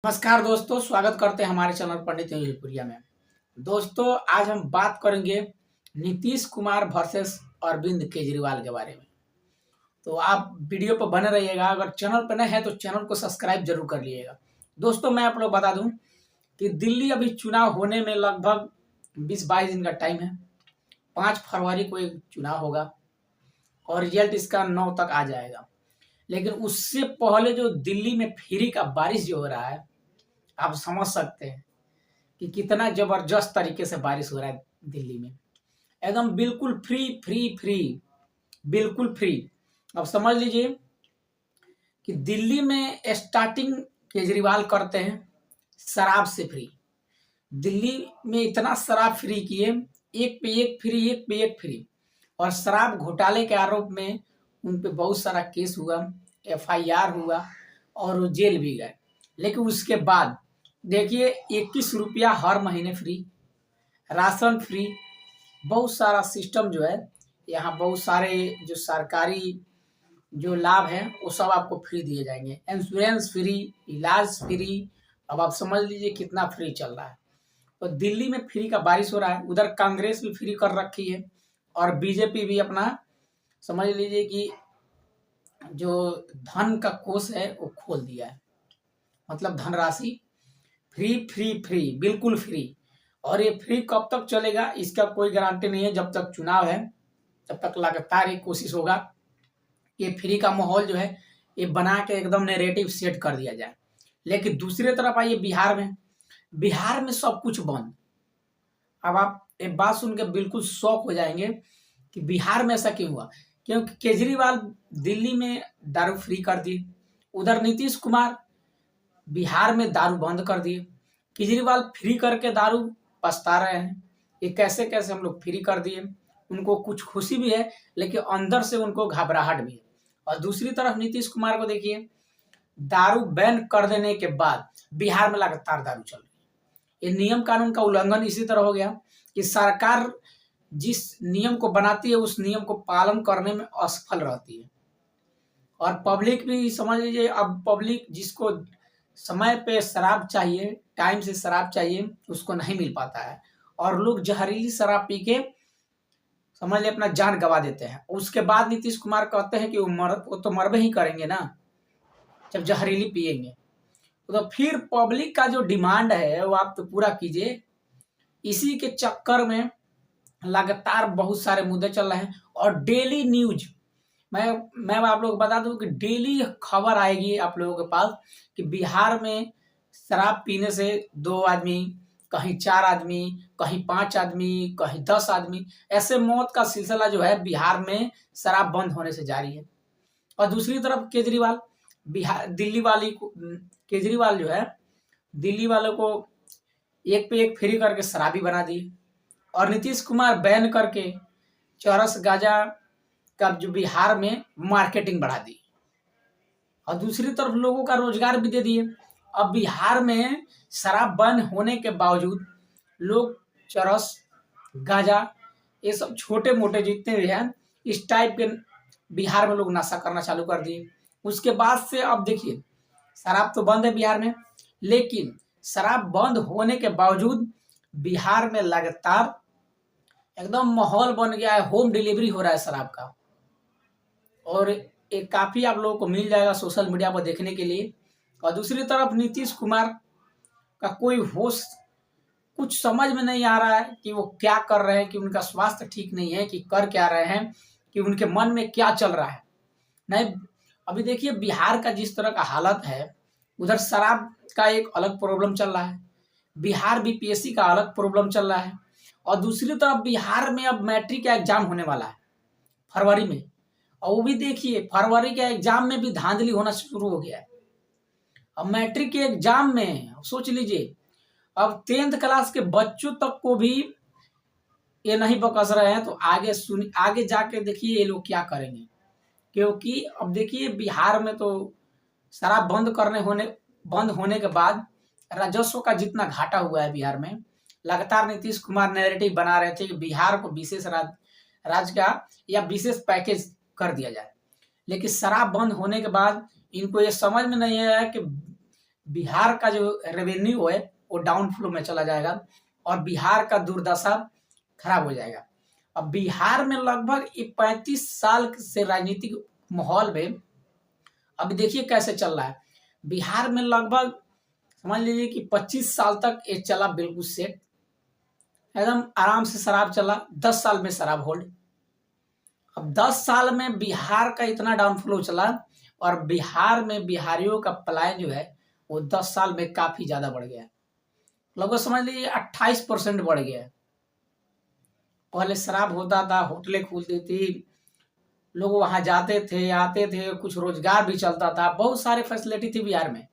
नमस्कार दोस्तों, स्वागत करते हैं हमारे चैनल पंडित भोजपुरिया में। दोस्तों, आज हम बात करेंगे नीतीश कुमार वर्सेस अरविंद केजरीवाल के बारे में। तो आप वीडियो पर बने रहिएगा। अगर चैनल पर नए हैं तो चैनल को सब्सक्राइब जरूर कर लीजिएगा। दोस्तों, मैं आप लोग बता दूं कि दिल्ली अभी चुनाव होने में लगभग 20-22 दिन का टाइम है। 5 फरवरी को एक चुनाव होगा और रिजल्ट इसका 9 तक आ जाएगा। लेकिन उससे पहले जो दिल्ली में फ्री का बारिश जो हो रहा है, आप समझ सकते हैं कि कितना जबरदस्त तरीके से बारिश हो रहा है दिल्ली में। एकदम बिल्कुल फ्री फ्री फ्री, बिल्कुल फ्री। अब समझ लीजिए कि दिल्ली में स्टार्टिंग केजरीवाल करते हैं शराब से फ्री। दिल्ली में इतना शराब फ्री किए, एक पे एक फ्री, एक पे एक फ्री। और शराब घोटाले के आरोप में उन पे बहुत सारा केस हुआ, FIR हुआ और वो जेल भी गए। लेकिन उसके बाद देखिए 21 रुपया हर महीने फ्री, राशन फ्री, बहुत सारा सिस्टम जो है यहाँ, बहुत सारे जो सरकारी जो लाभ हैं वो सब आपको फ्री दिए जाएंगे। इंश्योरेंस फ्री, इलाज फ्री। अब आप समझ लीजिए कितना फ्री चल रहा है। तो दिल्ली में फ्री का बारिश हो रहा है। उधर कांग्रेस भी फ्री कर रखी है और बीजेपी भी अपना समझ लीजिए कि जो धन का कोष है वो खोल दिया है। मतलब धनराशि फ्री फ्री फ्री, बिल्कुल फ्री। और ये फ्री कब तक चलेगा इसका कोई गारंटी नहीं है। जब तक चुनाव है तब तक लगातार ये कोशिश होगा कि फ्री का माहौल जो है ये बना के एकदम नैरेटिव सेट कर दिया जाए। लेकिन दूसरी तरफ आइए बिहार में सब कुछ बंद। अब आप एक बात सुन के बिल्कुल शॉक हो जाएंगे कि बिहार में ऐसा क्यों हुआ। क्योंकि केजरीवाल दिल्ली में दारू फ्री कर दिए, उधर नीतीश कुमार बिहार में दारू बंद कर दिए। केजरीवाल फ्री करके दारू पछता रहे हैं, ये कैसे कैसे हम लोग फ्री कर दिए। उनको कुछ खुशी भी है लेकिन अंदर से उनको घबराहट भी है। और दूसरी तरफ नीतीश कुमार को देखिए, दारू बैन कर देने के बाद बिहार में लगातार दारू चल रही है। ये नियम कानून का उल्लंघन इसी तरह हो गया कि सरकार जिस नियम को बनाती है उस नियम को पालन करने में असफल रहती है। और पब्लिक भी समझ लीजिए, अब पब्लिक जिसको समय पे शराब चाहिए, टाइम से शराब चाहिए, उसको नहीं मिल पाता है। और लोग जहरीली शराब पी के समझ ले अपना जान गंवा देते हैं। उसके बाद नीतीश कुमार कहते हैं कि वो तो मरबे ही करेंगे ना जब जहरीली पिएंगे। तो फिर पब्लिक का जो डिमांड है वो आप तो पूरा कीजिए। इसी के चक्कर में लगातार बहुत सारे मुद्दे चल रहे हैं। और डेली न्यूज मैं आप लोग को बता दूं कि डेली खबर आएगी आप लोगों के पास कि बिहार में शराब पीने से 2 आदमी, कहीं 4 आदमी, कहीं 5 आदमी, कहीं 10 आदमी, ऐसे मौत का सिलसिला जो है बिहार में शराब बंद होने से जारी है। और दूसरी तरफ केजरीवाल केजरीवाल जो है दिल्ली वालों को एक पे एक फ्री करके शराबी बना दिए। और नीतीश कुमार बैन करके चरस गांजा का जो बिहार में मार्केटिंग बढ़ा दी। और दूसरी तरफ लोगों का रोजगार भी दे दिए। अब बिहार में शराब बंद होने के बावजूद लोग चरस, गांजा, ये सब छोटे मोटे जितने भी हैं इस टाइप के बिहार में लोग नशा करना चालू कर दिए। उसके बाद से अब देखिए, शराब तो बंद है बिहार में, लेकिन शराब बंद होने के बावजूद बिहार में लगातार एकदम माहौल बन गया है। होम डिलीवरी हो रहा है शराब का। और एक काफ़ी आप लोगों को मिल जाएगा सोशल मीडिया पर देखने के लिए। और दूसरी तरफ नीतीश कुमार का कोई होश, कुछ समझ में नहीं आ रहा है कि वो क्या कर रहे हैं, कि उनका स्वास्थ्य ठीक नहीं है, कि कर क्या रहे हैं, कि उनके मन में क्या चल रहा है। नहीं, अभी देखिए बिहार का जिस तरह का हालत है, उधर शराब का एक अलग प्रॉब्लम चल रहा है, बिहार BPSC का अलग प्रॉब्लम चल रहा है। और दूसरी तरफ बिहार में अब मैट्रिक का एग्जाम होने वाला है फरवरी में। और वो भी देखिए फरवरी के एग्जाम में भी धांधली होना शुरू हो गया है। अब मैट्रिक के एग्जाम में सोच लीजिए, अब 10th क्लास के बच्चों तक को भी ये नहीं बकस रहे हैं। तो आगे जाके देखिए ये लोग क्या करेंगे। क्योंकि अब देखिए बिहार में तो शराब बंद होने के बाद राजस्व का जितना घाटा हुआ है बिहार में, लगातार नीतीश कुमार नैरेटिव बना रहे थे कि बिहार को विशेष राज्य का या विशेष पैकेज कर दिया जाए। लेकिन शराब बंद होने के बाद इनको ये समझ में नहीं आया कि बिहार का जो रेवेन्यू है वो डाउन फ्लो में चला जाएगा और बिहार का दुर्दशा खराब हो जाएगा। अब बिहार में लगभग 35 साल से राजनीतिक माहौल में अभी देखिए कैसे चल रहा है। बिहार में लगभग समझ लीजिए कि 25 साल तक ये चला बिल्कुल सेट, एकदम आराम से शराब चला, 10 साल में शराब होल्ड। अब 10 साल में बिहार का इतना डाउनफ्लो चला और बिहार में बिहारियों का पलायन जो है वो 10 साल में काफी ज्यादा बढ़ गया है, लगभग समझ लीजिए 28% बढ़ गया है। पहले शराब होता था, होटलें खुलती थी, लोग वहां जाते थे, आते थे, कुछ रोजगार भी चलता था, बहुत सारे फैसिलिटी थी बिहार में।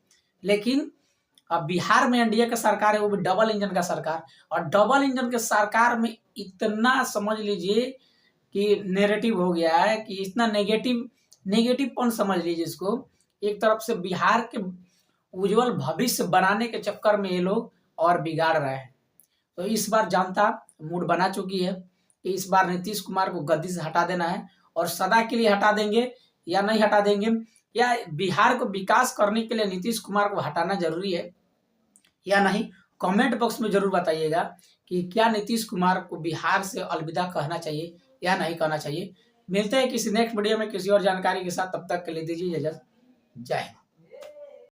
लेकिन अब बिहार में एनडीए का सरकार है, वो भी डबल इंजन का सरकार, और डबल इंजन के सरकार में इतना समझ लीजिए कि नेरेटिव हो गया है कि इतना नेगेटिव पॉइंट समझ लीजिए इसको। एक तरफ से बिहार के उज्जवल भविष्य बनाने के चक्कर में ये लोग और बिगाड़ रहे हैं। तो इस बार जनता मूड बना चुकी है कि इस बार नीतीश कुमार को गद्दी से हटा देना है, और सदा के लिए हटा देंगे या नहीं हटा देंगे, या बिहार को विकास करने के लिए नीतीश कुमार को हटाना जरूरी है या नहीं, कमेंट बॉक्स में जरूर बताइएगा कि क्या नीतीश कुमार को बिहार से अलविदा कहना चाहिए या नहीं कहना चाहिए। मिलते हैं किसी नेक्स्ट वीडियो में किसी और जानकारी के साथ, तब तक के लिए दीजिए इजाजत। जय हिंद।